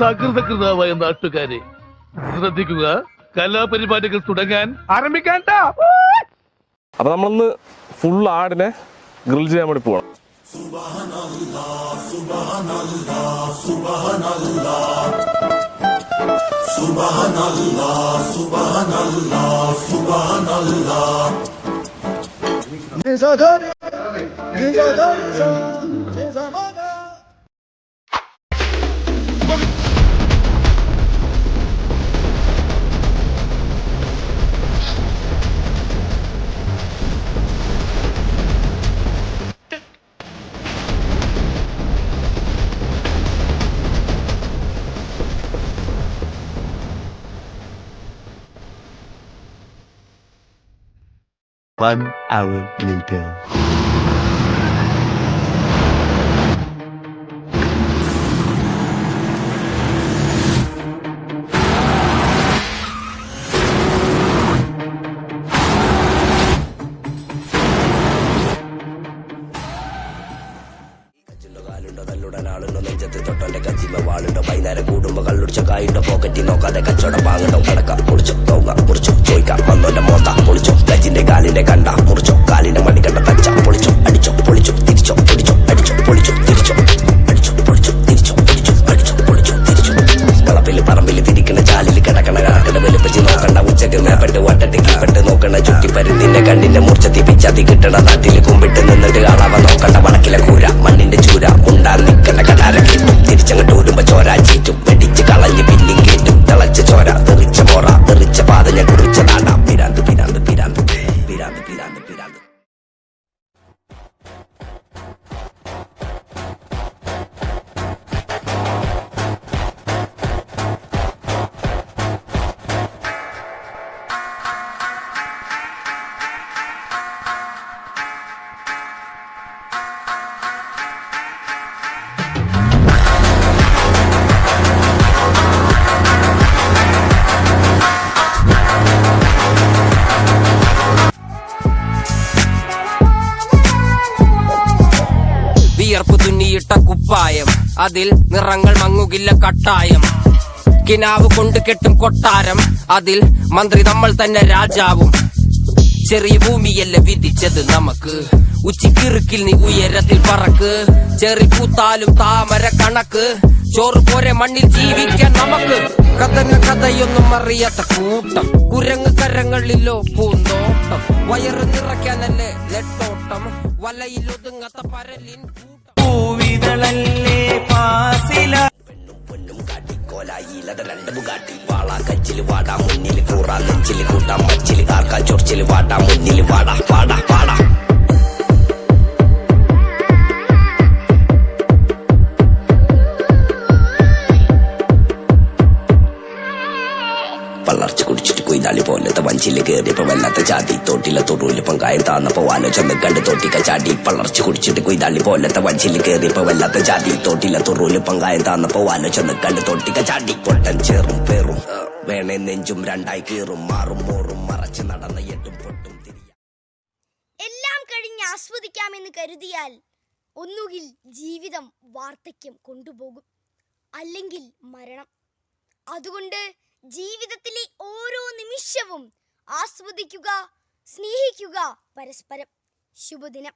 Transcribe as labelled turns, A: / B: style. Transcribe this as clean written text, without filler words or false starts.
A: സകൃതകൃതാവായ നാട്ടുകാരെ ശ്രദ്ധിക്കുക, കലാപരിപാടികൾ തുടങ്ങാൻ ആരംഭിക്കാൻ.
B: അപ്പൊ നമ്മളൊന്ന് ഫുൾ ആടിനെ ഗ്രിൽ ചെയ്യാൻ വേണ്ടി പോവാം.
C: One hour later.
D: വൈകുന്നേരം കൂടുമ്പോ കള്ളുടിച്ച കായുണ്ടോ പോക്കറ്റി നോക്കാതെ കച്ചവടം വാങ്ങണോ കടക്ക പൊളിച്ചോ തോങ്ങ മുറിച്ചോ ചോയ്ക്കാം വന്നോന്റെ മോന്ത പൊളിച്ചോ കജിന്റെ കാലിന്റെ കണ്ട മുറിച്ചോ കാലിന്റെ മണിക്കണ്ട തച്ച പൊളിച്ചോ അടിച്ചോ പൊളിച്ചോ തിരിച്ചോ പിടിച്ചോ അടിച്ചോ പൊളിച്ചോ തിരിച്ചോ അടിച്ചോ പൊളിച്ചോ തിരിച്ചോ പിടിച്ചോ അടിച്ചോ പൊളിച്ചോ തിരിച്ചോ കളപ്പില് പറമ്പില് തിരിക്കണ ചാലിൽ കിടക്കണ കണക്കണ വെളുപ്പിച്ച് നോക്കണ്ട ഉച്ചക്ക് മേപ്പെട്ട് വട്ടട്ടിക്കിപ്പെട്ട് നോക്കണ ചുറ്റിപ്പരുന്നിന്റെ കണ്ണിന്റെ മൂർച്ച തിപ്പിച്ചതി കിട്ടണ നാട്ടില് കുമ്പിട്ട് നിന്നിട്ട് കാണാവ നോക്കണ്ട വടക്കിലെ കൂര മണ്ണിന്റെ ചൂര ഉണ്ടാ നിക്കണ കടാര കേട്ടും തിരിച്ചങ്ങോട്ട് ഊരുമ്പോ ചോര ചീറ്റും വെടിച്ച് കളഞ്ഞ് പിന്നും കേട്ടും തിളച്ച ചോര തെറിച്ച മോറ തെറിച്ച പാത ഞാൻ കുറിച്ച താണ്ടാം പിരാന്ത് പിരാന്ത് പിരാന്ത് പിരാന്ത് പിരാന്ത് പിരാന്ത്. വിയർപ്പ് തുന്നിയിട്ട കുപ്പായം, അതിൽ നിറങ്ങൾ മങ്ങുകില്ല കട്ടായം. കിനാവ് കൊണ്ട് കെട്ടും കൊട്ടാരം, അതിൽ മന്ത്രി നമ്മൾ തന്നെ രാജാവും. ചെറിയ ഭൂമിയല്ല വിധിച്ചത് നമുക്ക്, ഉച്ചിക്കിറുക്കിൽ നീ ഉയരത്തിൽ പറക്ക്. ചെറി പൂത്താലും താമര കണക്ക്, ചോറ് പോരെ മണ്ണിൽ ജീവിക്കാൻ നമുക്ക്. കഥന കഥയൊന്നും അറിയാത്ത കൂട്ടം, കുരങ്ങ് കരങ്ങളിലോ പൂന്തോട്ടം. വയറ് നിറയ്ക്കാനല്ലേ നെട്ടോട്ടം, വലയിലൊതുങ്ങാത്ത പരലിൻ പൂവിതളല്ലേ പാസില. പെണ്ണും പൊന്നും കാട്ടി കോലായിലത് രണ്ട് ബുഗാട്ടി. വാളാ കച്ചില് വാടാ മുന്നില് കൂറാ നെച്ചില് കൂട്ടാം മച്ചില് കാർക്കാൻ ചൊറിച്ചില് വാടാ മുന്നില് വാടാ വാടാ വാടാ. പള്ളർച്ച് കുടിച്ചിട്ട് കൊയ്താളി പോലത്തെ വഞ്ചില് കേറിയപ്പോ വല്ലാത്ത ചാതി. തോട്ടിലെ തൊറൂല് പങ്കായം താന്നപ്പോ ആലോചന കണ്ട് തോട്ടിക്ക ചാടി. പള്ളർച്ച് കുടിച്ചിട്ട് കൊയ്താളി പോലത്തെ വഞ്ചില് കേറിയപ്പോ വല്ലാത്ത ചാതി. തോട്ടിലെ തൊറൂല് പങ്കായം താന്നപ്പോ ആലോചന കണ്ട് തോട്ടിക്ക ചാടി. പൊട്ടൻ ചേറും പേറും വേണേ നെഞ്ചും രണ്ടായി കീറും. മാറും മോറും മറച്ച് നടന്ന എട്ടും പൊട്ടും തിരിയാ.
E: എല്ലാം കഴിഞ്ഞ് ആസ്വദിക്കാമെന്ന് കരുതിയാൽ ഒന്നുകിൽ ജീവിതം വാർദ്ധക്യം കൊണ്ടുപോകും, അല്ലെങ്കിൽ മരണം. അതുകൊണ്ട് ജീവിതത്തിലെ ഓരോ നിമിഷവും ആസ്വദിക്കുക, സ്നേഹിക്കുക പരസ്പരം. ശുഭദിനം.